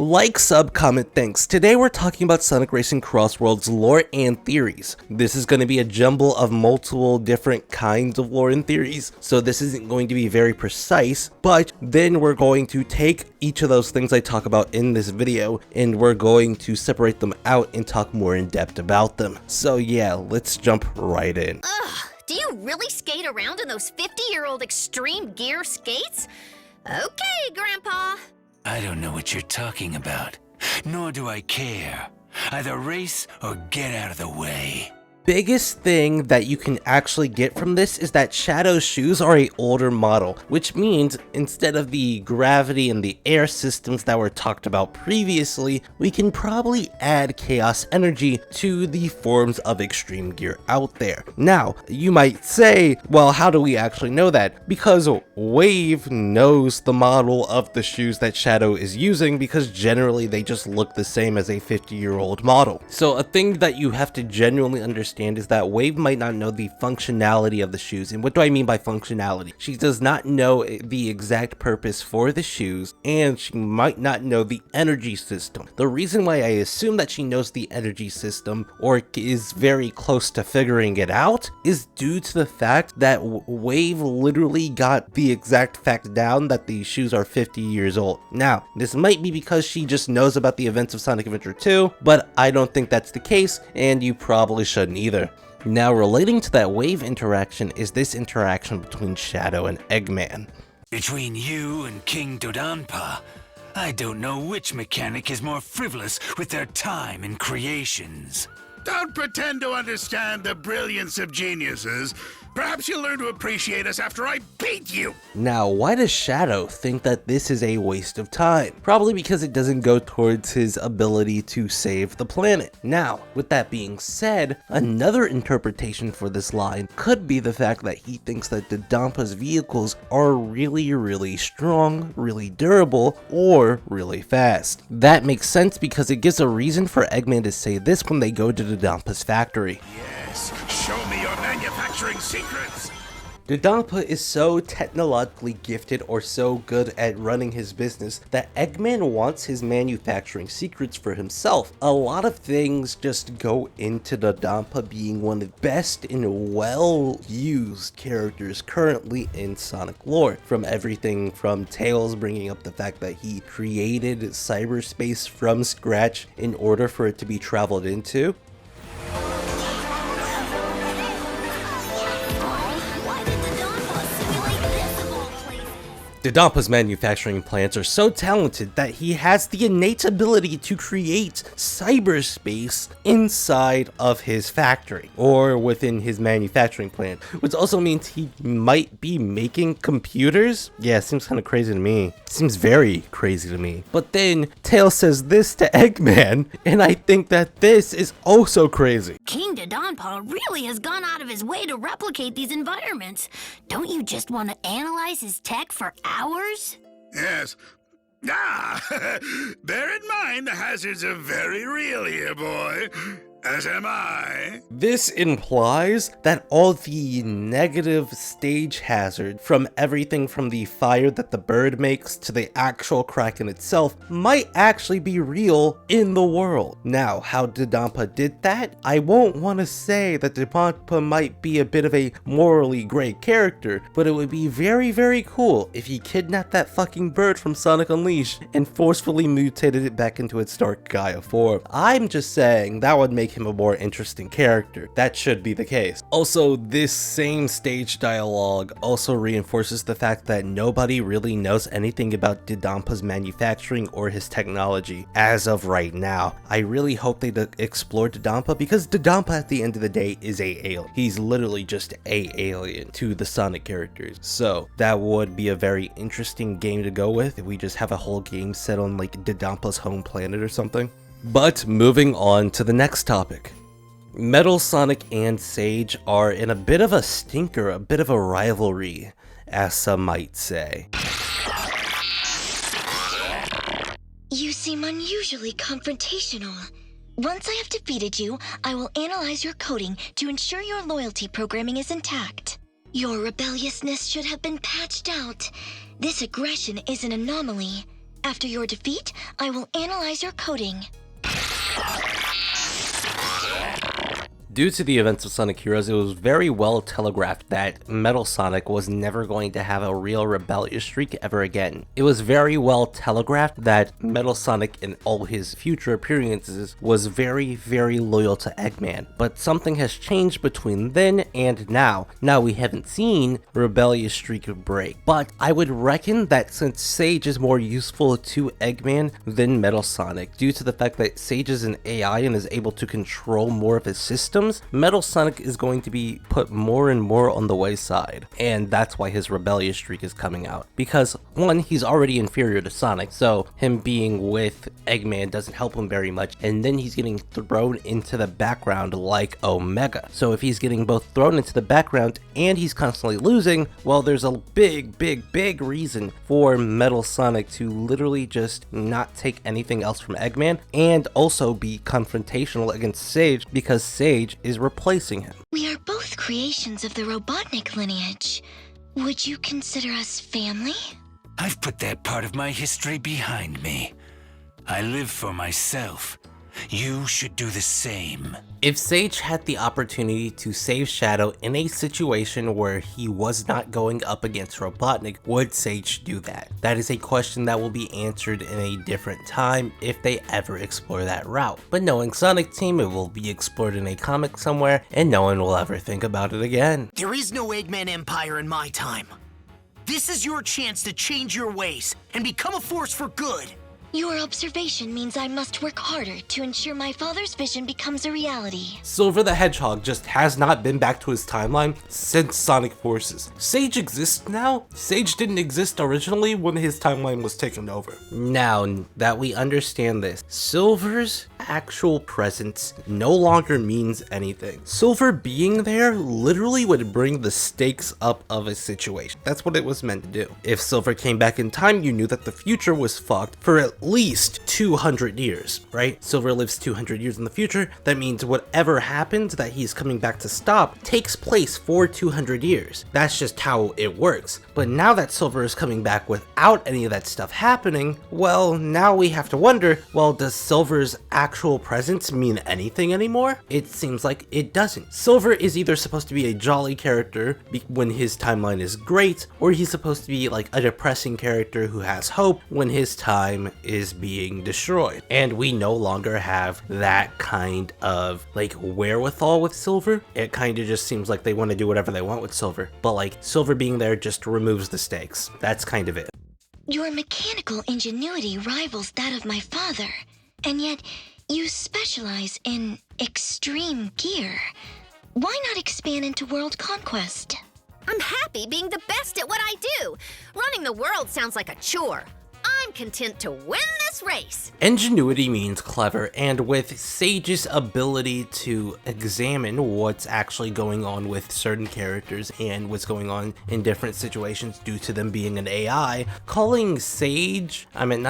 Like, sub, comment, thanks. Today we're talking about Sonic Racing Crossworlds lore and theories. This is going to be a jumble of multiple different kinds of lore and theories, so this isn't going to be very precise, but then we're going to take each of those things I talk about in this video, and we're going to separate them out and talk more in depth about them. So yeah, let's jump right in. Ugh, do you really skate around in those 50-year-old extreme gear skates? Okay, Grandpa. I don't know what you're talking about, nor do I care. Either race or get out of the way. Biggest thing that you can actually get from this is that Shadow's shoes are an older model, which means instead of the gravity and the air systems that were talked about previously, we can probably add chaos energy to the forms of extreme gear out there. Now, you might say, well, how do we actually know that? Because Wave knows the model of the shoes that Shadow is using, because generally they just look the same as a 50-year-old model. So a thing that you have to genuinely understand is that Wave might not know the functionality of the shoes. And what do I mean by functionality? She does not know the exact purpose for the shoes, and she might not know the energy system. The reason why I assume that she knows the energy system, or is very close to figuring it out, is due to the fact that Wave literally got the exact fact down that these shoes are 50 years old. Now, this might be because she just knows about the events of Sonic Adventure 2, but I don't think that's the case, and you probably shouldn't either. Now, relating to that Wave interaction is this interaction between Shadow and Eggman. Between you and King Dodon Pa, I don't know which mechanic is more frivolous with their time and creations. Don't pretend to understand the brilliance of geniuses. Perhaps you'll learn to appreciate us after I beat you! Now, why does Shadow think that this is a waste of time? Probably because it doesn't go towards his ability to save the planet. Now, with that being said, another interpretation for this line could be the fact that he thinks that Dodon Pa's vehicles are really strong, really durable, or really fast. That makes sense because it gives a reason for Eggman to say this when they go to Dodon Pa's factory. Yes, show me your manufacturing secrets! Dodon Pa is so technologically gifted or so good at running his business that Eggman wants his manufacturing secrets for himself. A lot of things just go into Dodon Pa being one of the best and well-used characters currently in Sonic lore. From everything from Tails bringing up the fact that he created cyberspace from scratch in order for it to be traveled into, Dodon Pa's manufacturing plants are so talented that he has the innate ability to create cyberspace inside of his factory or within his manufacturing plant, which also means he might be making computers. Yeah, seems kind of crazy to me. Seems very crazy to me. But then Tails says this to Eggman, and I think that this is also crazy. King Dodon Pa really has gone out of his way to replicate these environments. Don't you just want to analyze his tech for hours? Yes. Bear in mind the hazards are very real here, boy. As am I. This implies that all the negative stage hazard from everything from the fire that the bird makes to the actual Kraken itself might actually be real in the world. Now, how Dodon Pa did that? I won't want to say that Dodon Pa might be a bit of a morally gray character, but it would be very cool if he kidnapped that fucking bird from Sonic Unleashed and forcefully mutated it back into its Dark Gaia form. I'm just saying that would make him a more interesting character. That should be the case. Also, this same stage dialogue also reinforces the fact that nobody really knows anything about Dodon Pa's manufacturing or his technology as of right now. I really hope they explore Dodon Pa, because Dodon Pa at the end of the day is a alien. He's literally just a alien to the Sonic characters. So that would be a very interesting game to go with if we just have a whole game set on like Dodon Pa's home planet or something. But moving on to the next topic. Metal Sonic and Sage are in a bit of a stinker, a bit of a rivalry, as some might say. You seem unusually confrontational. Once I have defeated you, I will analyze your coding to ensure your loyalty programming is intact. Your rebelliousness should have been patched out. This aggression is an anomaly. After your defeat, I will analyze your coding. Due to the events of Sonic Heroes, it was very well telegraphed that Metal Sonic was never going to have a real rebellious streak ever again. It was very well telegraphed that Metal Sonic in all his future appearances was very, very loyal to Eggman. But something has changed between then and now. Now we haven't seen rebellious streak break. But I would reckon that since Sage is more useful to Eggman than Metal Sonic, due to the fact that Sage is an AI and is able to control more of his system, Metal Sonic is going to be put more and more on the wayside, and that's why his rebellious streak is coming out. Because, one, he's already inferior to Sonic, so him being with Eggman doesn't help him very much, and then he's getting thrown into the background like Omega. So if he's getting both thrown into the background and he's constantly losing, well, there's a big reason for Metal Sonic to literally just not take anything else from Eggman, and also be confrontational against Sage, because Sage is replacing him. We are both creations of the Robotnik lineage. Would you consider us family? I've put that part of my history behind me. I live for myself. You should do the same. If Sage had the opportunity to save Shadow in a situation where he was not going up against Robotnik, would Sage do that? That is a question that will be answered in a different time if they ever explore that route. But knowing Sonic Team, it will be explored in a comic somewhere and no one will ever think about it again. There is no Eggman Empire in my time. This is your chance to change your ways and become a force for good. Your observation means I must work harder to ensure my father's vision becomes a reality. Silver the Hedgehog just has not been back to his timeline since Sonic Forces. Sage exists now? Sage didn't exist originally when his timeline was taken over. Now that we understand this, Silver's actual presence no longer means anything. Silver being there literally would bring the stakes up of a situation. That's what it was meant to do. If Silver came back in time, you knew that the future was fucked for at least 200 years, right? Silver lives 200 years in the future. That means whatever happens that he's coming back to stop takes place for 200 years. That's just how it works. But now that Silver is coming back without any of that stuff happening, well, now we have to wonder, well, does Silver's actual presence mean anything anymore? It seems like it doesn't. Silver is either supposed to be a jolly character when his timeline is great, or he's supposed to be like a depressing character who has hope when his time is being destroyed. And we no longer have that kind of like wherewithal with Silver. It kind of just seems like they want to do whatever they want with Silver, but like Silver being there just removes the stakes. That's kind of it. Your mechanical ingenuity rivals that of my father, and yet you specialize in extreme gear. Why not expand into world conquest? I'm happy being the best at what I do. Running the world sounds like a chore. I'm content to win this race. Ingenuity means clever, and with Sage's ability to examine what's actually going on with certain characters and what's going on in different situations due to them being an AI, calling Wave and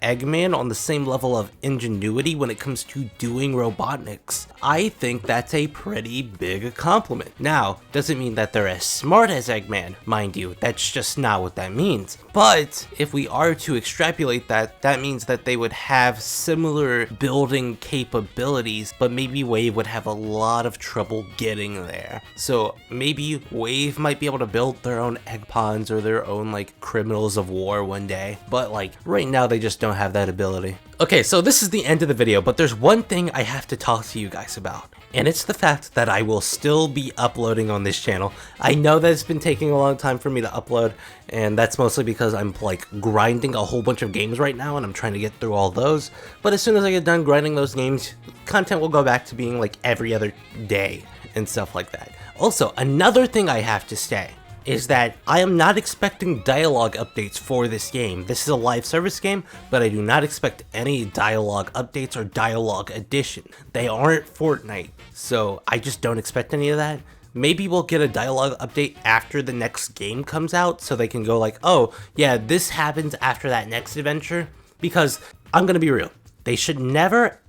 Eggman on the same level of ingenuity when it comes to doing Robotniks, I think that's a pretty big compliment. Now, doesn't mean that they're as smart as Eggman, mind you, that's just not what that means. But if we are to extrapolate that, that means that they would have similar building capabilities, but maybe Wave would have a lot of trouble getting there. So maybe Wave might be able to build their own egg ponds or their own like criminals of war one day, but like right now they just don't have that ability. Okay, so this is the end of the video, but there's one thing I have to talk to you guys about, and it's the fact that I will still be uploading on this channel. I know that it's been taking a long time for me to upload, and that's mostly because I'm like grinding a whole bunch of games right now and I'm trying to get through all those. But as soon as I get done grinding those games, content will go back to being like every other day and stuff like that. Also, another thing I have to say is that I am not expecting dialogue updates for this game. This is a live service game, but I do not expect any dialogue updates or dialogue addition. They aren't Fortnite, so I just don't expect any of that. Maybe we'll get a dialogue update after the next game comes out, so they can go like, oh yeah, this happens after that next adventure. Because I'm gonna be real, they should never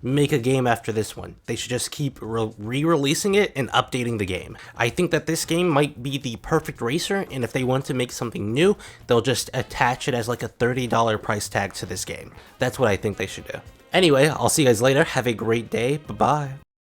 make a game after this one. They should just keep re-releasing it and updating the game. I think that this game might be the perfect racer, and if they want to make something new, they'll just attach it as like a $30 price tag to this game. That's what I think they should do. Anyway, I'll see you guys later. Have a great day. Bye-bye.